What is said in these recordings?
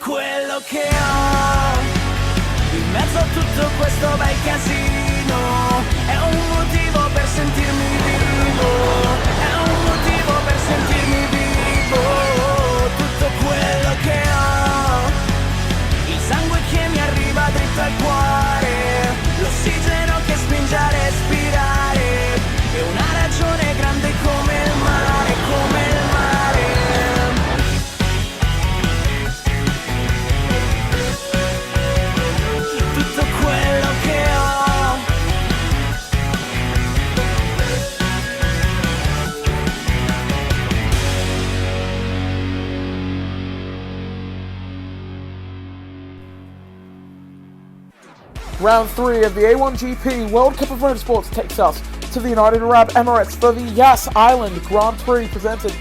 quello che ho, in mezzo a tutto questo bel casino, è un motivo per sentirmi vivo, è un motivo per sentirmi vivo. Tutto quello che ho, il sangue che mi arriva dritto al cuore, l'ossigeno che spinge a respirare, e una ragione grande come il mare, come il mare. Tutto quello che ho, Round 3 of the A1GP World Cup of Motorsports takes us to the United Arab Emirates for the Yas Island Grand Prix presented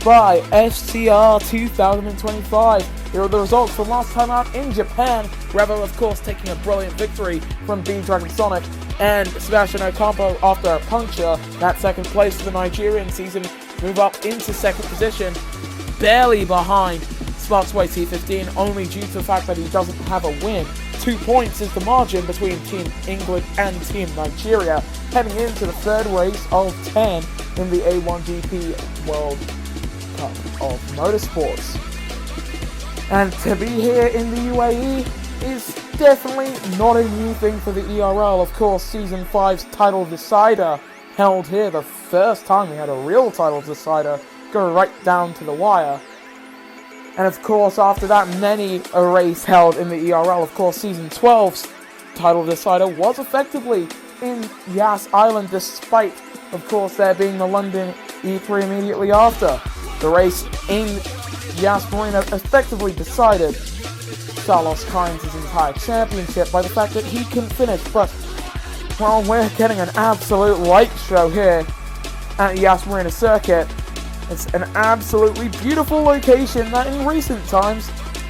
by FCR 2025. Here are the results from last time out in Japan. Revo, of course, taking a brilliant victory from B-Dragon Sonic, and Sebastian Ocampo, after a puncture, that second place for the Nigerian season, move up into second position, barely behind Sparks YT15, only due to the fact that he doesn't have a win. 2 points is the margin between Team England and Team Nigeria, heading into the third race of 10 in the A1GP World Cup of Motorsports. And to be here in the UAE is definitely not a new thing for the ERL. Of course, Season 5's title decider held here, the first time we had a real title decider go right down to the wire. And of course, after that, many a race held in the ERL. Of course, Season 12's title decider was effectively in Yas Island, despite, of course, there being the London E3 immediately after. The race in Yas Marina effectively decided Carlos Sainz's entire championship by the fact that he couldn't finish. But, well, we're getting an absolute light show here at Yas Marina Circuit. It's an absolutely beautiful location that in recent times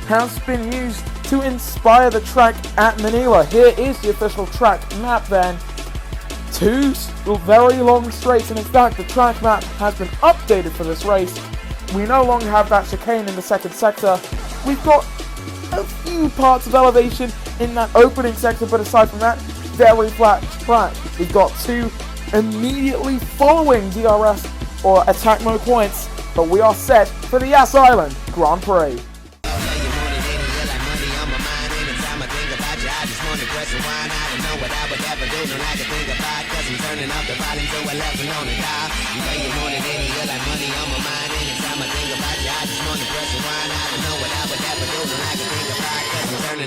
has been used to inspire the track at Manila. Here is the official track map then. 2 very long straights, and in fact the track map has been updated for this race. We no longer have that chicane in the second sector. We've got a few parts of elevation in that opening sector, but aside from that, very flat track. We've got 2 immediately following DRS or attack mode points, but we are set for the Yas Island Grand Prix.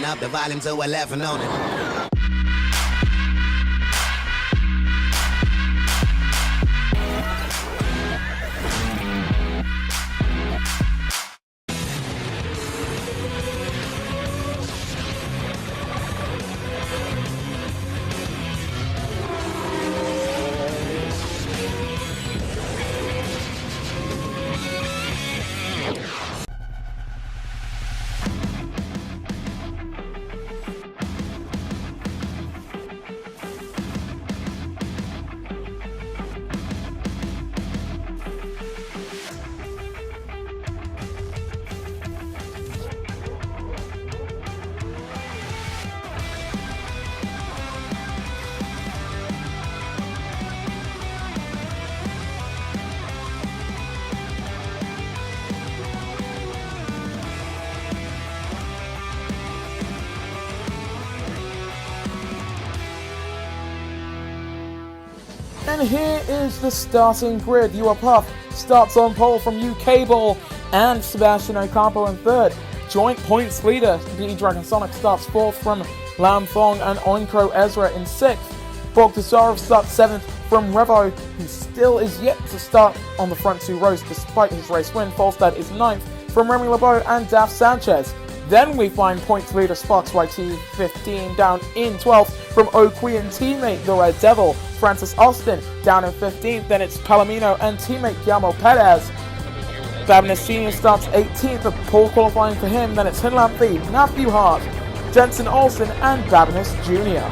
Up the volume so we're laughing on it. And here is the starting grid. UAPUF starts on pole from UK Ball and Sebastian Ocampo in third. Joint points leader, B-Dragon Sonic, starts fourth from Lam Fong and Oinkro Ezra in sixth. Bogdasarov starts seventh from Revo, who still is yet to start on the front 2 rows despite his race win. Falstad is ninth from Remy Lebeau and Daf Sanchez. Then we find points leader Sparks YT15 down in 12th from Oqui and teammate the Red Devil, Francis Austin, down in 15th. Then it's Palomino and teammate Guillermo Perez. Babinus Sr. starts 18th, a poor qualifying for him. Then it's Hinlampi, Matthew Hart, Jensen Olsen and Babinus Jr.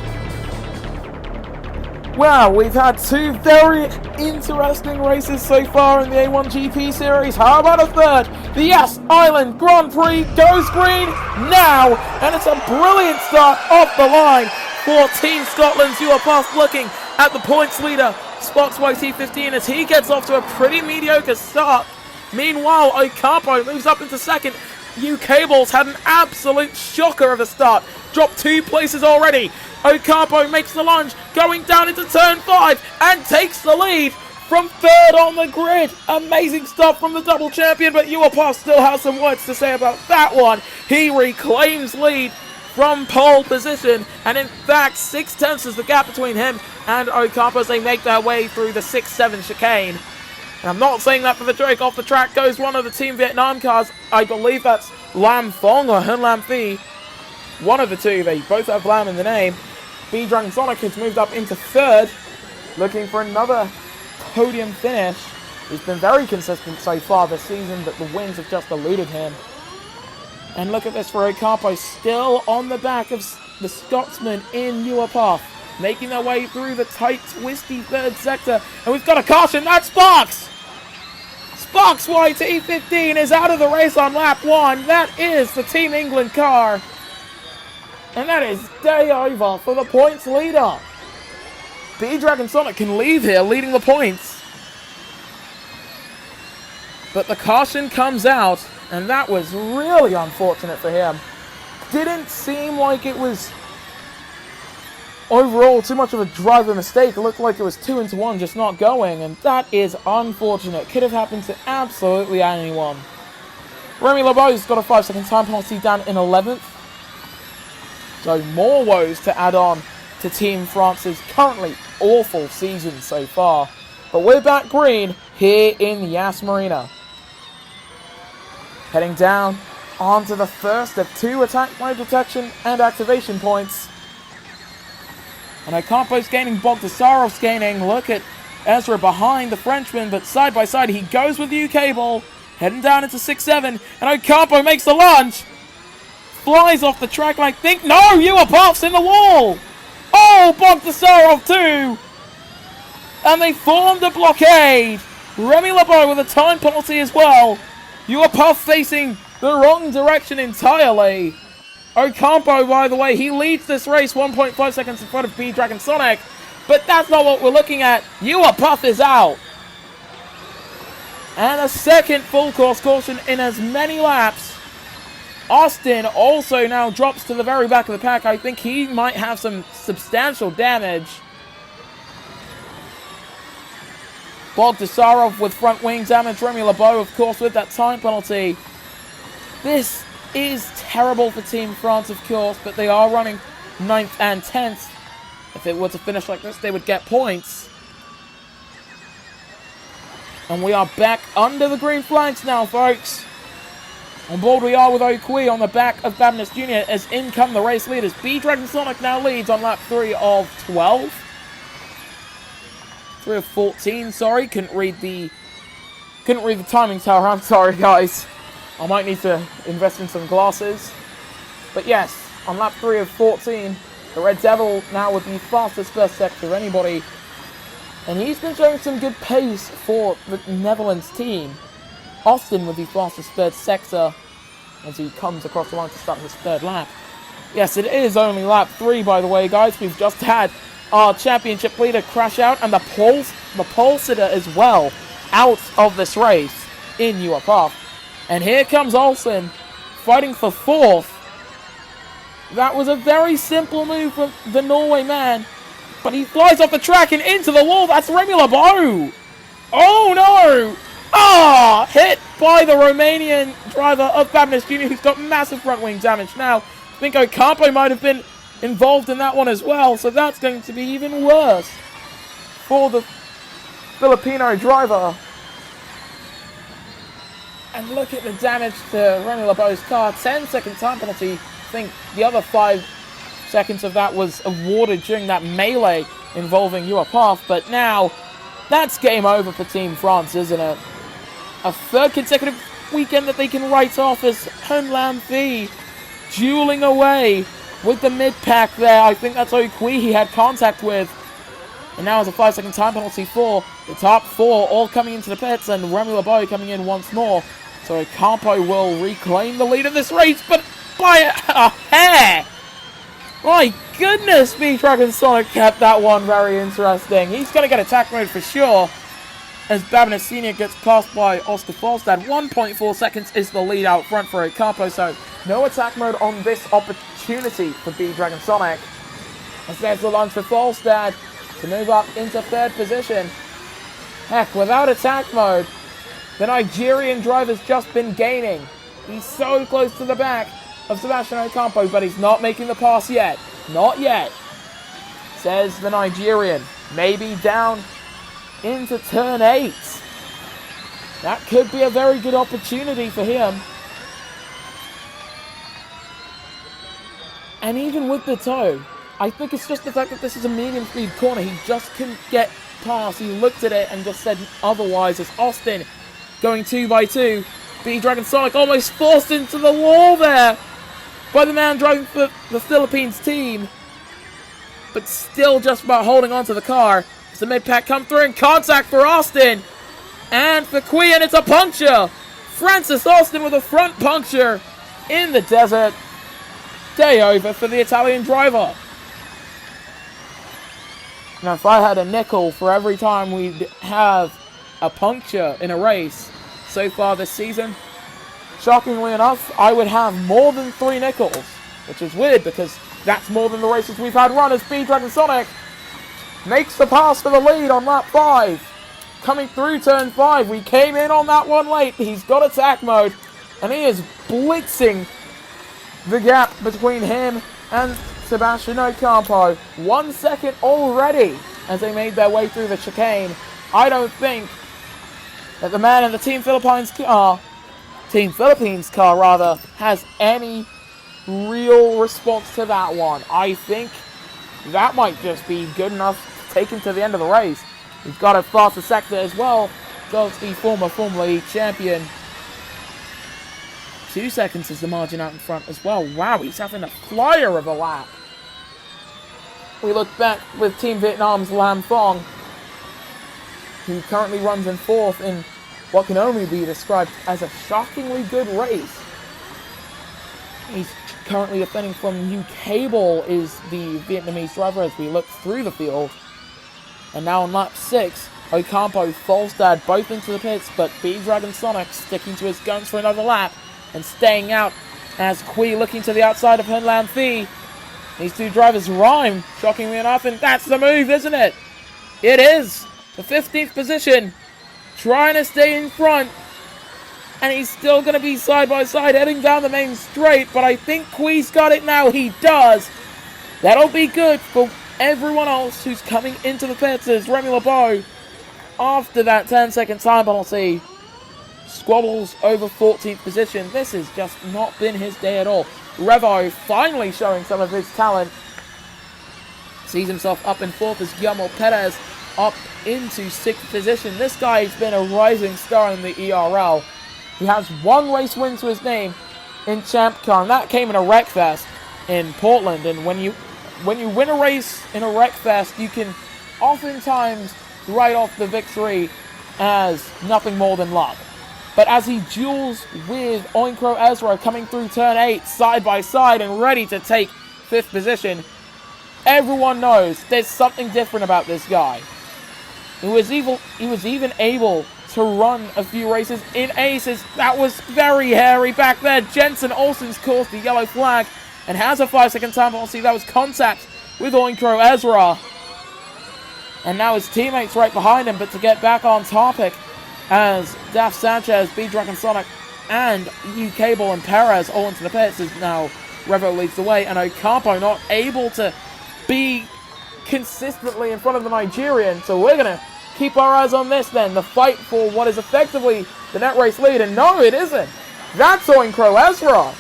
Well, we've had two very interesting races so far in the A1GP series. How about a third? The Yes Island Grand Prix goes green now, and it's a brilliant start off the line for Team Scotland's Europath, looking at the points leader, Spock's YT15, as he gets off to a pretty mediocre start. Meanwhile, Ocampo moves up into second. U-Cables had an absolute shocker of a start. Dropped 2 places already. Ocampo makes the lunge, going down into turn 5, and takes the lead from third on the grid. Amazing stuff from the double champion, but Europath still has some words to say about that one. He reclaims lead from pole position, and in fact 6/10 is the gap between him and Ocampo as they make their way through the 6-7 chicane. And I'm not saying that for the joke. Off the track goes one of the Team Vietnam cars. I believe that's Lam Phong or Hun Lam Phi. One of the two. They both have Lam in the name. B-Dragon Sonic has moved up into third, looking for another podium finish. He's been very consistent so far this season, but the wins have just eluded him. And look at this for Ocampo, still on the back of the Scotsman in Europath, making their way through the tight, twisty third sector. And we've got a caution. That's Sparks! Sparks YT15 is out of the race on lap 1. That is the Team England car. And that is day over for the points leader. B-Dragon Sonic can leave here leading the points. But the caution comes out, and that was really unfortunate for him. Didn't seem like it was overall too much of a driver mistake. It looked like it was 2 into 1 just not going, and that is unfortunate. Could have happened to absolutely anyone. Remy LeBeau's got a 5-second time penalty down in 11th. So more woes to add on to Team France's currently awful season so far. But we're back green here in Yas Marina. Heading down onto the first of 2 attack mode detection and activation points. And Ocampo's gaining, Bogdasarov's gaining. Look at Ezra behind the Frenchman, but side by side he goes with U-Cable. Heading down into 6-7, and Ocampo makes the lunge. Flies off the track, and I think, no, Europath's in the wall. Oh, Bogdasarov too. And they formed a blockade. Remy LeBeau with a time penalty as well. Europath facing the wrong direction entirely. Ocampo, by the way, he leads this race 1.5 seconds in front of B-Dragon Sonic. But that's not what we're looking at. Europath is out. And a second full course caution in as many laps. Austin also now drops to the very back of the pack. I think he might have some substantial damage. Bogdasarov with front wing damage. Remy LeBeau, of course, with that time penalty. This is terrible for Team France, of course, but they are running 9th and 10th. If it were to finish like this, they would get points. And we are back under the green flags now, folks. On board we are with O'Quee on the back of Babinus Jr. as in come the race leaders. B-Dragon Sonic now leads on lap 3 of 12. 3 of 14, sorry. Couldn't read the timing tower. I'm sorry, guys. I might need to invest in some glasses. But yes, on lap 3 of 14, the Red Devil now with the fastest first sector of anybody. And he's been showing some good pace for the Netherlands team. Austin with the fastest third sector as he comes across the line to start his third lap. Yes, it is only lap 3, by the way, guys. We've just had our championship leader crash out, and the pole sitter as well out of this race in Europath. And here comes Olsen fighting for 4th. That was a very simple move from the Norway man, but he flies off the track and into the wall. That's Remy LeBeau. Oh no! Ah! Hit by the Romanian driver of Babinus Jr., who's got massive front wing damage now. I think Ocampo might have been involved in that one as well, so that's going to be even worse for the Filipino driver. And look at the damage to Remy LeBeau's car. 10-second time penalty. I think the other 5 seconds of that was awarded during that melee involving Europath, but now that's game over for Team France, isn't it? A 3rd consecutive weekend that they can write off as Hun Lam Phi dueling away with the mid-pack there. I think that's O'Quee he had contact with. And now it's a 5-second time penalty for the top 4, all coming into the pits, and Remy LeBeau coming in once more. So Ocampo will reclaim the lead in this race, but by a hair! My goodness, Speeddragon Sonic kept that one very interesting. He's going to get attack mode for sure, as Babineau Sr. gets passed by Oscar Falstad. 1.4 seconds is the lead out front for Ocampo, so no attack mode on this opportunity for Speeddragon Sonic. As there's the launch for Falstad to move up into 3rd position. Heck, without attack mode, the Nigerian driver's just been gaining. He's so close to the back of Sebastian Ocampo, but he's not making the pass yet. Not yet, says the Nigerian. Maybe down into turn 8. That could be a very good opportunity for him. And even with the toe, I think it's just the fact that this is a medium speed corner. He just couldn't get past. He looked at it and just said otherwise. As Austin going 2x2. Speeddragon Sonic almost forced into the wall there by the man driving for the Philippines team. But still just about holding on to the car. As the mid-pack come through in contact for Austin. And for Queen, it's a puncture. Francis Austin with a front puncture in the desert. Day over for the Italian driver. Now, if I had a nickel for every time we'd have a puncture in a race so far this season, shockingly enough, I would have more than 3 nickels, which is weird because that's more than the races we've had run as Speeddragon Sonic makes the pass for the lead on lap 5. Coming through turn 5, we came in on that one late. He's got attack mode, and he is blitzing the gap between him and Sebastian Ocampo. 1 second already as they made their way through the chicane. I don't think that the man in the Team Philippines car, has any real response to that one. I think that might just be good enough to take him to the end of the race. He's got a faster sector as well. Does the former Formula E champion. 2 seconds is the margin out in front as well. Wow, he's having a flyer of a lap. We look back with Team Vietnam's Lam Phong, who currently runs in 4th in what can only be described as a shockingly good race. He's currently defending from New Cable is the Vietnamese driver as we look through the field. And now on lap 6, Ocampo, Falstad both into the pits, but Speeddragon Sonic sticking to his guns for another lap and staying out as Kui looking to the outside of Hun Lam Thi. These two drivers rhyme, shockingly enough, and that's the move, isn't it? It is. The 15th position, trying to stay in front, and he's still going to be side by side heading down the main straight, but I think Kui's got it now. He does. That'll be good for everyone else who's coming into the pits as Remy LeBeau, after that 10-second time penalty, squabbles over 14th position. This has just not been his day at all. Revo finally showing some of his talent. Sees himself up in 4th as Guillermo Perez up into 6th position. This guy's been a rising star in the ERL. He has 1 race win to his name in Champ Car, and that came in a Wreckfest in Portland. And when you win a race in a Wreckfest, you can oftentimes write off the victory as nothing more than luck. But as he duels with Oinkro Ezra coming through turn 8 side by side and ready to take 5th position, everyone knows there's something different about this guy. He was even able to run a few races in aces. That was very hairy back there. Jensen Olsen's caused the yellow flag and has a 5-second time penalty. That was contact with Oinkro Ezra. And now his teammates right behind him, but to get back on topic, as Daf Sanchez, Speeddragon Sonic, and U Cable and Perez all into the pits, as now Revo leads the way, and Ocampo not able to be consistently in front of the Nigerian. So we're going to keep our eyes on this then, the fight for what is effectively the net race lead. And no, it isn't. That's Oinkro Ezra.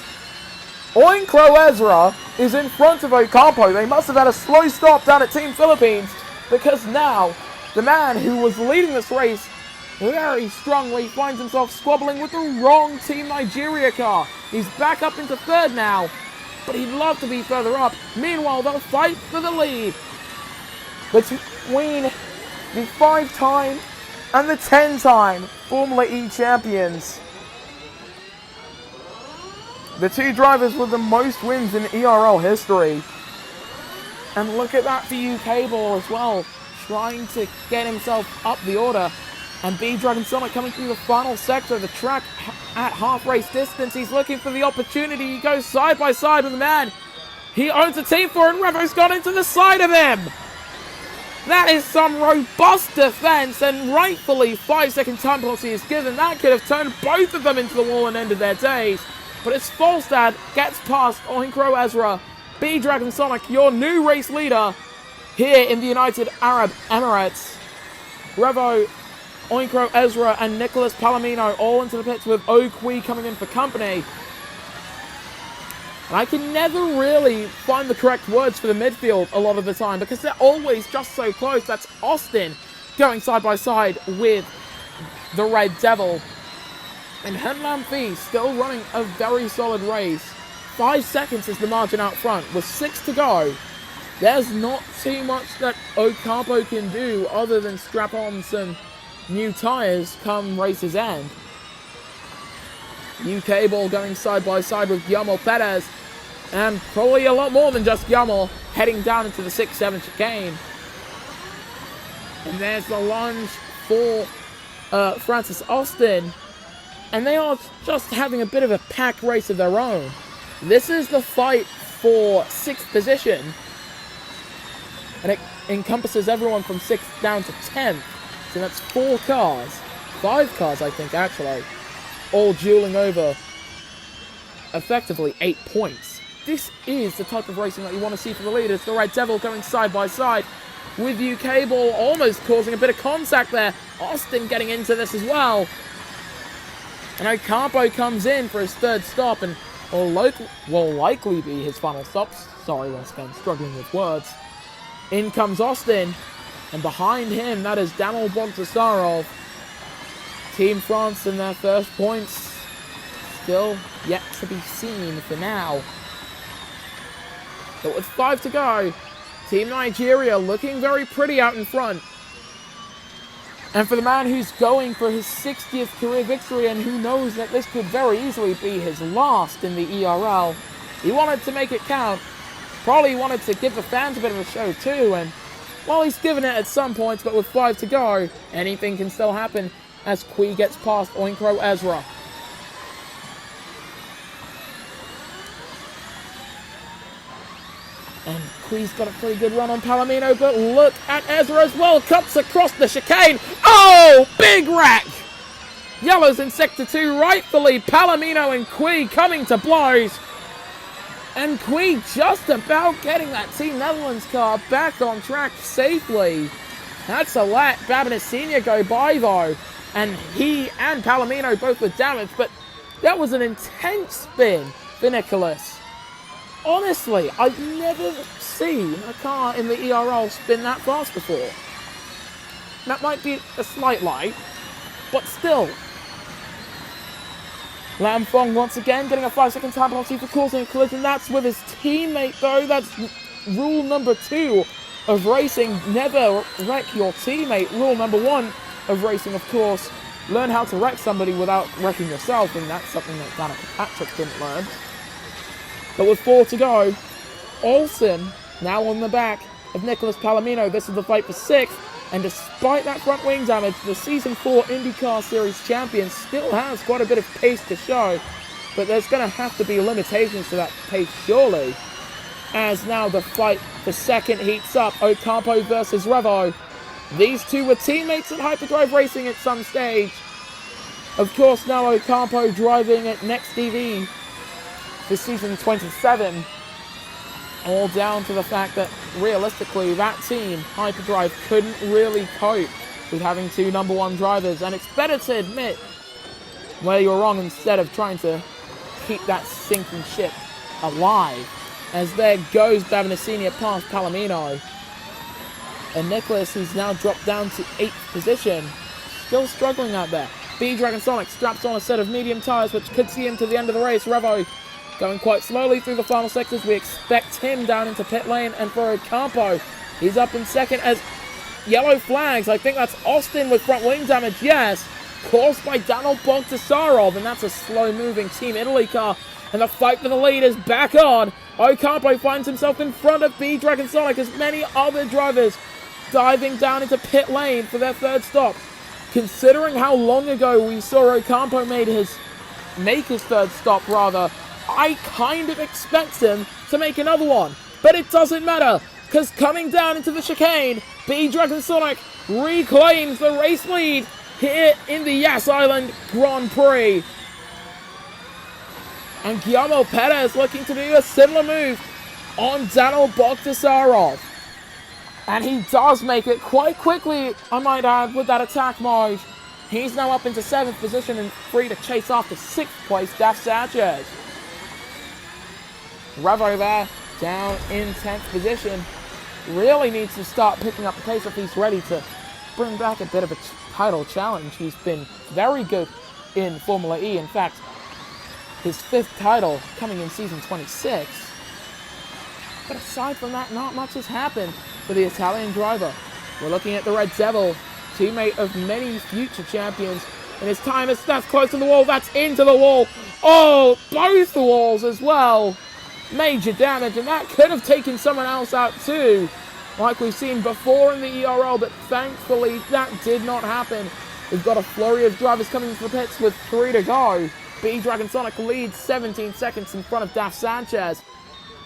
Oinkro Ezra is in front of Ocampo. They must have had a slow stop down at Team Philippines, because now the man who was leading this race very strongly finds himself squabbling with the wrong Team Nigeria car. He's back up into 3rd now, but he'd love to be further up. Meanwhile, they'll fight for the lead. between the 5-time and the 10-time Formula E champions. The two drivers with the most wins in ERL history. And look at that for UK Ball as well, trying to get himself up the order. And B-Dragon Sonic coming through the final sector of the track at half race distance. He's looking for the opportunity. He goes side by side with the man he owns a team for, and Revo's got into the side of him. That is some robust defense, and rightfully 5-second time penalty is given. That could have turned both of them into the wall and ended their days. But it's Falstad gets past Oinkro Ezra. B-Dragon Sonic, your new race leader here in the United Arab Emirates. Revo, Oinkro Ezra, and Nicholas Palomino all into the pits with Okui coming in for company. And I can never really find the correct words for the midfield a lot of the time because they're always just so close. That's Austin going side by side with the Red Devil. And Henlam Fee still running a very solid race. 5 seconds is the margin out front with 6 to go. There's not too much that Ocampo can do other than strap on some new tyres come race's end. UK Ball going side by side with Yamel Perez, and probably a lot more than just Yamel heading down into the 6-7 chicane. And there's the lunge for Francis Austin, and they are just having a bit of a pack race of their own. This is the fight for 6th position, and it encompasses everyone from 6th down to 10th. So that's 4 cars, 5 cars I think actually, all dueling over effectively 8 points. This is the type of racing that you want to see for the leaders. The Red Devil going side by side with UK Ball, almost causing a bit of contact there. Austin getting into this as well. And Ocampo comes in for his 3rd stop and will likely be his final stop. Sorry, once again, struggling with words. In comes Austin, and behind him, that is Daniel Bontasarov. Team France in their first points, still yet to be seen for now. But with 5 to go, Team Nigeria looking very pretty out in front. And for the man who's going for his 60th career victory and who knows that this could very easily be his last in the ERL, he wanted to make it count. Probably wanted to give the fans a bit of a show too, and well, he's given it at some points, but with 5 to go, anything can still happen as Kui gets past Oinkro Ezra. And Kui's got a pretty good run on Palomino, but look at Ezra as well, cuts across the chicane. Oh, big wreck! Yellows in Sector 2, rightfully Palomino and Kui coming to blows. And Kui just about getting that Team Netherlands car back on track safely. That's a let Babinus Sr. go by though. And he and Palomino both were damaged, but that was an intense spin for Nicholas. Honestly, I've never seen a car in the ERL spin that fast before. That might be a slight lie, but still. Lam Fong once again getting a 5-second time penalty for causing a collision. That's with his teammate though. That's rule number 2 of racing. Never wreck your teammate. Rule number 1 of racing, of course. Learn how to wreck somebody without wrecking yourself, and that's something that Danica Patrick didn't learn. But with 4 to go, Olsen now on the back of Nicholas Palomino. This is the fight for 6th. And despite that front wing damage, the Season 4 IndyCar Series champion still has quite a bit of pace to show. But there's going to have to be limitations to that pace, surely. As now the fight for 2nd heats up, Ocampo versus Revo. These two were teammates at Hyperdrive Racing at some stage. Of course, now Ocampo driving at Next TV for Season 27. All down to the fact that, realistically, that team, Hyperdrive, couldn't really cope with having 2 number 1 drivers. And it's better to admit where you're wrong instead of trying to keep that sinking ship alive. As there goes Babinus Sr. past Palomino. And Nicholas, who's now dropped down to 8th position, still struggling out there. B-Dragon Sonic straps on a set of medium tyres, which could see him to the end of the race. Revo going quite slowly through the final sectors. We expect him down into pit lane, and for Ocampo, He's up in second as yellow flags. I think that's Austin with front wing damage, yes. Caused by Daniel Bogdasarov, and that's a slow-moving Team Italy car. And the fight for the lead is back on. Ocampo finds himself in front of B-Dragon Sonic as many other drivers diving down into pit lane for their third stop. Considering how long ago we saw Ocampo make his third stop, I kind of expect him to make another one. But it doesn't matter, because coming down into the chicane, B-Dragon Sonic reclaims the race lead here in the Yas Island Grand Prix. And Guillermo Perez looking to do a similar move on Daniel Bogdasarov. And he does make it quite quickly, I might add, with that attack mode. He's now up into 7th position and free to chase after 6th place Daf Sanchez. Revo there, down in 10th position. Really needs to start picking up the pace if he's ready to bring back a bit of a title challenge. He's been very good in Formula E. In fact, his 5th title coming in season 26. But aside from that, not much has happened for the Italian driver. We're looking at the Red Devil, teammate of many future champions. And his time is that's close to the wall, that's into the wall. Oh, both the walls as well. Major damage, and that could have taken someone else out too, like we've seen before in the ERL, but thankfully that did not happen. We've got a flurry of drivers coming into the pits with 3 to go. B-Dragon Sonic leads 17 seconds in front of Daf Sanchez.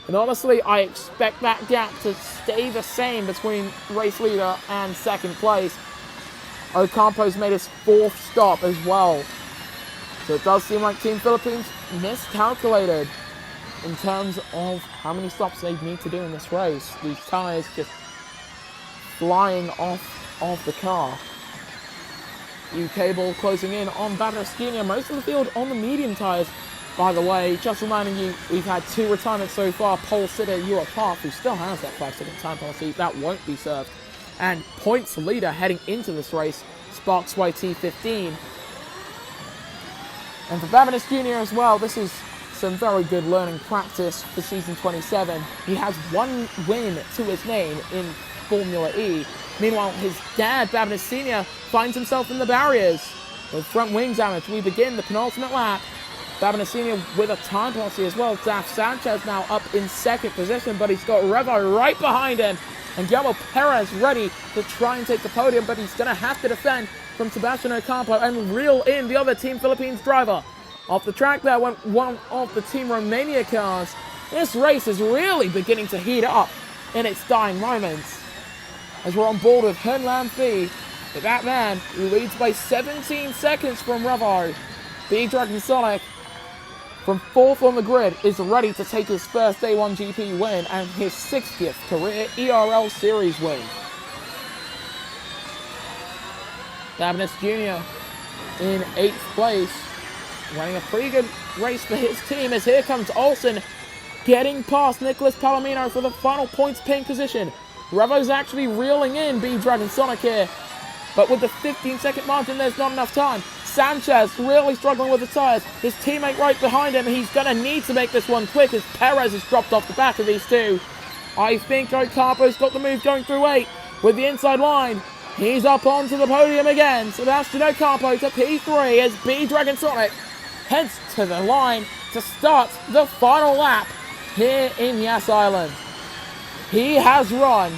And honestly, I expect that gap to stay the same between race leader and second place. Ocampo's made his 4th stop as well. So it does seem like Team Philippines miscalculated in terms of how many stops they need to do in this race. These tyres just flying off the car. UK ball closing in on Battistini. Most of the field on the medium tyres, by the way. Just reminding you, we've had 2 retirements so far. Pole sitter Ewa Park, who still has that 5-second time penalty. That won't be served. And points leader heading into this race, Sparks YT15. And for Babinis Jr. as well, this is some very good learning practice for season 27. He has 1 win to his name in Formula E. Meanwhile, his dad, Babinis Sr., finds himself in the barriers. With front wing damage, we begin the penultimate lap. Babinis Sr. with a time penalty as well. Daf Sanchez now up in 2nd position, but he's got Revo right behind him. And Guillermo Perez ready to try and take the podium, but he's going to have to defend from Sebastian Ocampo and reel in the other Team Philippines driver. Off the track there went one of the Team Romania cars. This race is really beginning to heat up in its dying moments. As we're on board with Hun Lam Phi, the Batman, who leads by 17 seconds from Revo. B-Dragon Sonic, from 4th on the grid, is ready to take his first A1GP win and his 60th career ERL Series win. Babinis Jr. in 8th place, running a pretty good race for his team as here comes Olsen getting past Nicholas Palomino for the final points pin position. Revo's actually reeling in B-Dragon Sonic here, but with the 15-second margin, there's not enough time. Sanchez really struggling with the tyres. His teammate right behind him. He's going to need to make this one quick as Perez has dropped off the back of these two. I think Ocampo's got the move going through 8 with the inside line. He's up onto the podium again. Sebastian Ocampo to P3 as B-Dragon Sonic heads to the line to start the final lap here in Yas Island. He has run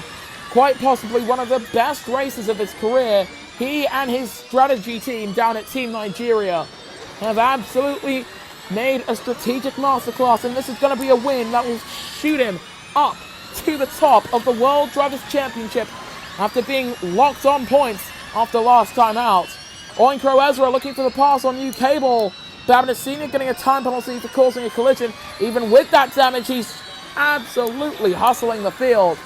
quite possibly one of the best races of his career. He and his strategy team down at Team Nigeria have absolutely made a strategic masterclass, and this is going to be a win that will shoot him up to the top of the World Drivers' Championship after being locked on points after last time out. Oinkro Ezra looking for the pass on UK ball. Babinis Sr. getting a time penalty for causing a collision. Even with that damage, he's absolutely hustling the field.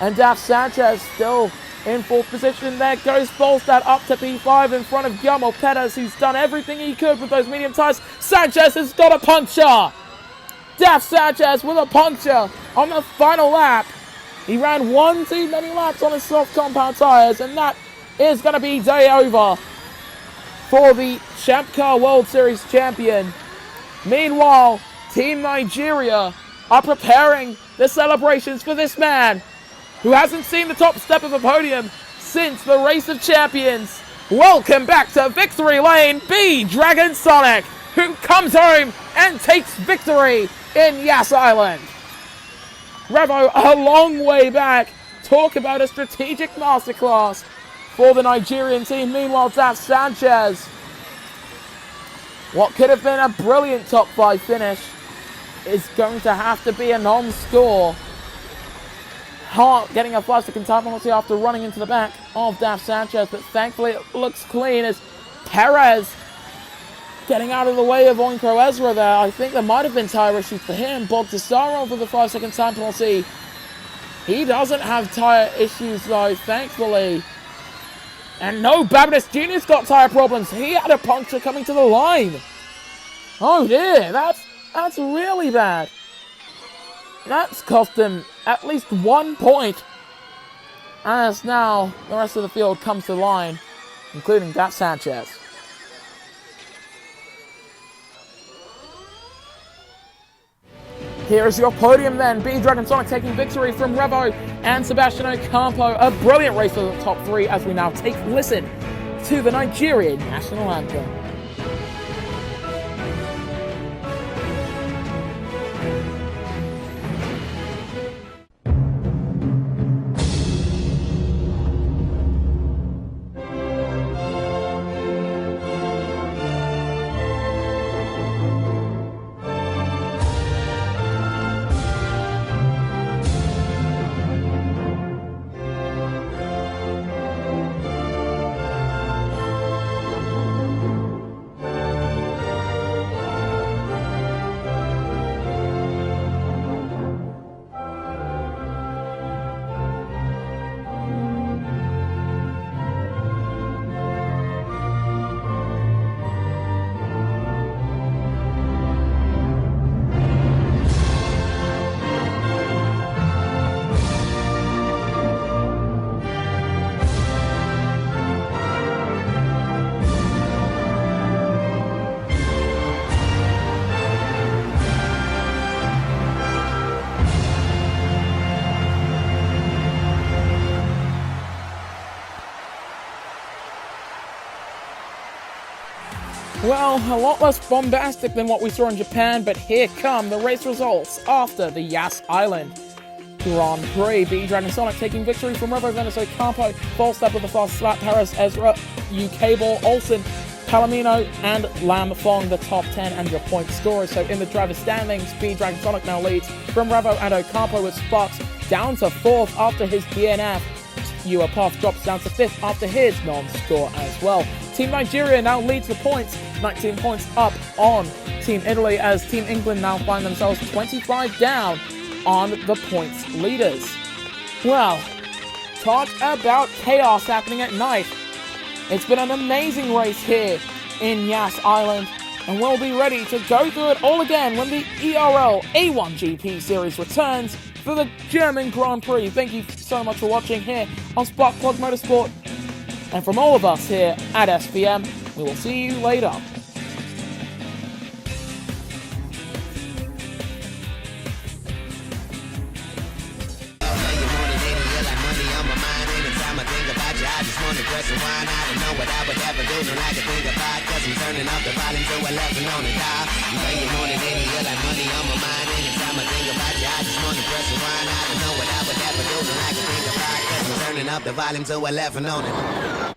And Daf Sanchez still in 4th position. There goes Bolstad up to P5 in front of Guillermo Perez, who's done everything he could with those medium tyres. Sanchez has got a puncture. Daf Sanchez with a puncture on the final lap. He ran 1 too many laps on his soft compound tyres, and that is going to be day over for the Champ Car World Series champion. Meanwhile, Team Nigeria are preparing the celebrations for this man who hasn't seen the top step of a podium since the Race of Champions. Welcome back to Victory Lane, B Dragon Sonic, who comes home and takes victory in Yas Island. Revo a long way back. Talk about a strategic masterclass for the Nigerian team. Meanwhile, Daf Sanchez, what could have been a brilliant top 5 finish is going to have to be a non-score. Hart getting a 5-second time penalty after running into the back of Daf Sanchez, but thankfully it looks clean as Perez getting out of the way of Oinkro Ezra there. I think there might have been tyre issues for him. Bogdasarov with a 5-second time penalty. He doesn't have tyre issues though, thankfully. And no, Babinus Jr.'s got tyre problems. He had a puncture coming to the line. Oh dear, that's really bad. That's cost him at least 1 point. As now the rest of the field comes to the line, including Daf Sanchez. Here is your podium then. B Dragon Sonic taking victory from Revo and Sebastian Ocampo. A brilliant race for the top 3 as we now take listen to the Nigerian national anthem. Well, a lot less bombastic than what we saw in Japan, but here come the race results after the Yas Island Grand Prix. B Dragon Sonic taking victory from Revo Venus Ocampo, false step with the fast slap, Harris, Ezra, UK Ball, Olsen, Palomino, and Lam Fong, the top 10 and your point scorers. So in the driver standings, B Dragon Sonic now leads from Revo and Ocampo with Sparks down to 4th after his DNF. Ewer Path drops down to 5th after his non-score as well. Team Nigeria now leads the points, 19 points up on Team Italy, as Team England now find themselves 25 down on the points leaders. Well, talk about chaos happening at night. It's been an amazing race here in Yas Island, and we'll be ready to go through it all again when the ERL A1GP series returns for the German Grand Prix. Thank you so much for watching here on Spark Plug Motorsport. And from all of us here at SPM, we will see you later. I just wanna dress and wine. I don't know what I would ever do, don't like to think about, cause I'm turning up the volume to 11 on the dial. You say you more than any, you like money on my mind. Anytime I think about you, I just wanna dress and wine. I don't know what I would ever do, don't like to think about, cause I'm turning up the volume to 11 on it.